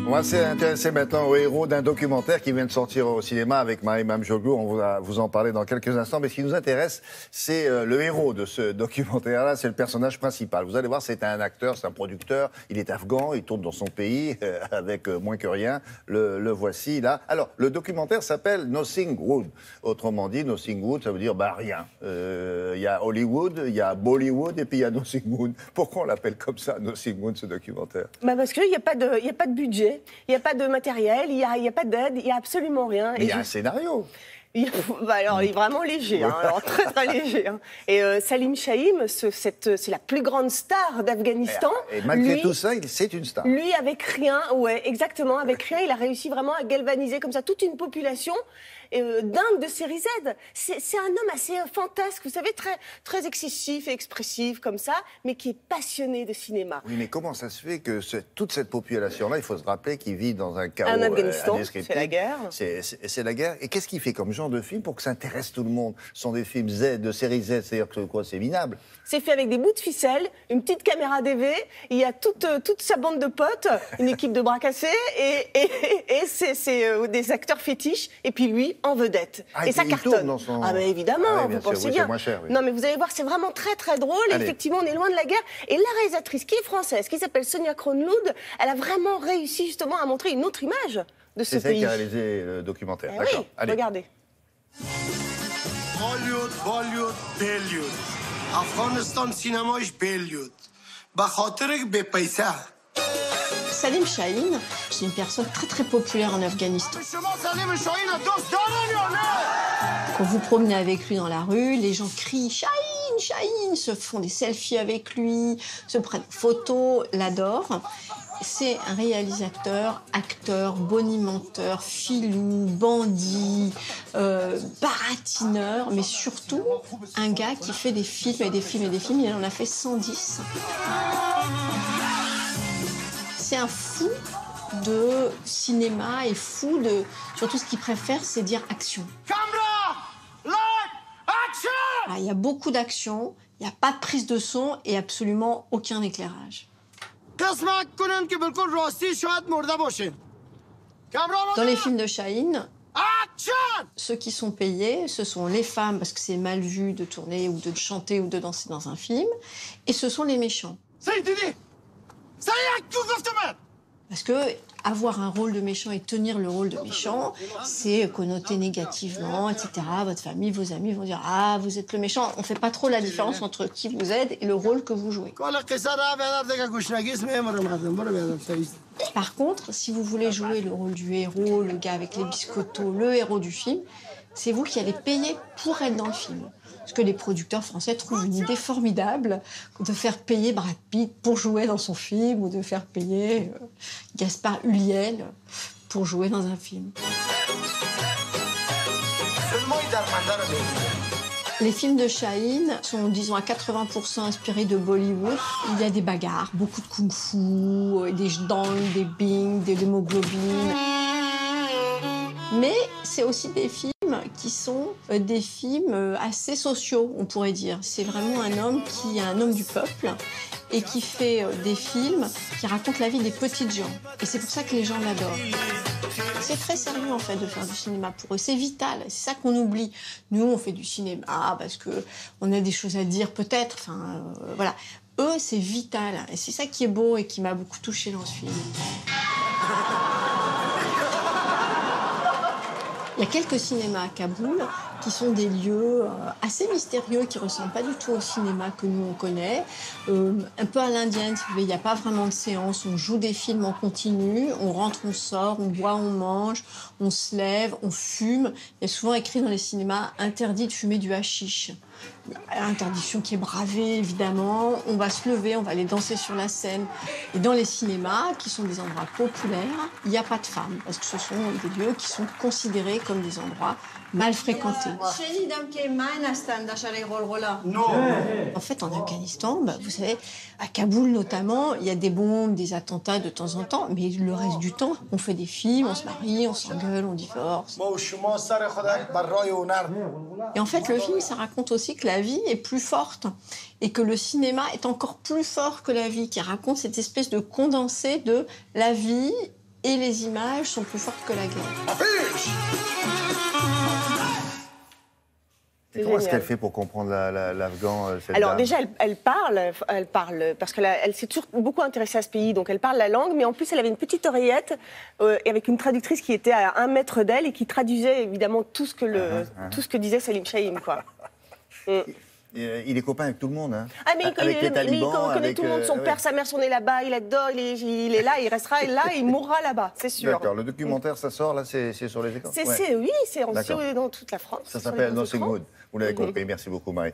On va s'intéresser maintenant au héros d'un documentaire qui vient de sortir au cinéma avec Marie Mamjoglou. On va vous en parler dans quelques instants. Mais ce qui nous intéresse, c'est le héros de ce documentaire-là, c'est le personnage principal. Vous allez voir, c'est un acteur, c'est un producteur. Il est afghan, il tourne dans son pays avec moins que rien. Le voici là. Alors, le documentaire s'appelle Nothing Wood. Autrement dit, Nothing Wood, ça veut dire rien. Il y a Hollywood, il y a Bollywood et puis il y a Nothing Wood. Pourquoi on l'appelle comme ça, Nothing Wood, ce documentaire? Parce qu'il n'y a pas de budget. Il n'y a pas de matériel, il n'y a pas d'aide, il n'y a absolument rien. Mais il y a un scénario. Alors, il est vraiment léger, alors très très léger. Et Salim Shaim, c'est la plus grande star d'Afghanistan. Et malgré tout ça, c'est une star. Lui, avec rien, ouais, exactement, avec rien, il a réussi vraiment à galvaniser comme ça toute une population dingue de série Z. C'est un homme assez fantasque, vous savez, très excessif et expressif comme ça, mais qui est passionné de cinéma. Oui, mais comment ça se fait que toute cette population-là, il faut se rappeler qu'il vit dans un chaos Afghanistan, c'est la guerre. C'est la guerre. Et qu'est-ce qu'il fait comme genre de film pour que ça intéresse tout le monde? Ce sont des films Z, de série Z, c'est-à-dire que quoi, c'est minable. C'est fait avec des bouts de ficelle, une petite caméra DV, il y a toute sa bande de potes, une équipe de bras cassés, et c'est des acteurs fétiches, et puis lui, en vedette. Ah, et ça cartonne. Dans son... Ah ben évidemment, oui, vous pensez bien. C'est moins cher, oui. Non mais vous allez voir, c'est vraiment très très drôle, et effectivement on est loin de la guerre. Et la réalisatrice qui est française, qui s'appelle Sonia Kronlund, elle a vraiment réussi justement à montrer une autre image de ce pays. C'est celle qui a réalisé le documentaire, d'accord. Oui, allez. Regardez. Bollywood, Bollywood, Bollywood. Afghanistan sinemayish Bollywood. Ba khatir be paisa. Salim Shahin, c'est une personne très très populaire en Afghanistan. Quand vous promenez avec lui dans la rue, les gens crient « Shahin, Shahin !» se font des selfies avec lui, se prennent photos, l'adorent. C'est un réalisateur, acteur, bonimenteur, filou, bandit, baratineur, mais surtout un gars qui fait des films et des films et des films. Il en a fait 110. C'est un fou de cinéma et fou de... Surtout, ce qu'il préfère, c'est dire action. Camera, light, action! Alors, il y a beaucoup d'action, il n'y a pas de prise de son et absolument aucun éclairage. Dans les films de Shahin, ceux qui sont payés, ce sont les femmes, parce que c'est mal vu de tourner ou de chanter ou de danser dans un film, et ce sont les méchants. Parce que avoir un rôle de méchant et tenir le rôle de méchant, c'est connoté négativement, etc. Votre famille, vos amis vont dire « Ah, vous êtes le méchant ». On ne fait pas trop la différence entre qui vous êtes et le rôle que vous jouez. Par contre, si vous voulez jouer le rôle du héros, le gars avec les biscottos, le héros du film, c'est vous qui allez payer pour être dans le film. Parce que les producteurs français trouvent une idée formidable de faire payer Brad Pitt pour jouer dans son film ou de faire payer Gaspard Ulliel pour jouer dans un film. Les films de Shahin sont, disons, à 80% inspirés de Bollywood. Il y a des bagarres, beaucoup de kung-fu, des dents, des bing, des hémoglobines. Mais c'est aussi des films qui sont des films assez sociaux, on pourrait dire. C'est vraiment un homme qui est un homme du peuple et qui fait des films qui racontent la vie des petites gens. Et c'est pour ça que les gens l'adorent. C'est très sérieux, en fait, de faire du cinéma pour eux. C'est vital. C'est ça qu'on oublie. Nous, on fait du cinéma parce qu'on a des choses à dire, peut-être. Enfin, voilà. Eux, c'est vital. Et c'est ça qui est beau et qui m'a beaucoup touchée dans ce film. Il y a quelques cinémas à Kaboul qui sont des lieux assez mystérieux, qui ne ressemblent pas du tout au cinéma que nous, on connaît. Un peu à l'indienne, si vous voulez, il n'y a pas vraiment de séance. On joue des films en continu, on rentre, on sort, on boit, on mange, on se lève, on fume. Il y a souvent écrit dans les cinémas « interdit de fumer du hashish ». Interdiction qui est bravée, évidemment. On va se lever, on va aller danser sur la scène. Et dans les cinémas, qui sont des endroits populaires, il n'y a pas de femmes, parce que ce sont des lieux qui sont considérés comme des endroits mal fréquentés. En fait, en Afghanistan, vous savez, à Kaboul notamment, il y a des bombes, des attentats de temps en temps, mais le reste du temps, on fait des films, on se marie, on s'engueule, on divorce. Et en fait, le film, ça raconte aussi que la vie est plus forte et que le cinéma est encore plus fort que la vie, qui raconte cette espèce de condensé de la vie et les images sont plus fortes que la guerre. Et comment est-ce génial. qu'elle fait pour comprendre l'afghan, cette Alors dame? déjà, elle parle parce qu'elle s'est toujours beaucoup intéressée à ce pays, donc elle parle la langue, mais en plus elle avait une petite oreillette et avec une traductrice qui était à 1 mètre d'elle et qui traduisait évidemment tout ce que disait Salim Chahine, quoi. Il est copain avec tout le monde, hein. Ah, mais Avec les talibans, il connaît avec, tout le monde, son ouais. père, sa mère sont nés là-bas, il adore, il est là, il restera là, et il mourra là-bas, c'est sûr. D'accord, le documentaire, ça sort, là, c'est sur les écrans? Ouais. Oui, c'est aussi D'accord. dans toute la France. Ça sur les s'appelle grands Nothing écrans. Good. Vous l'avez compris. Merci beaucoup, Marie.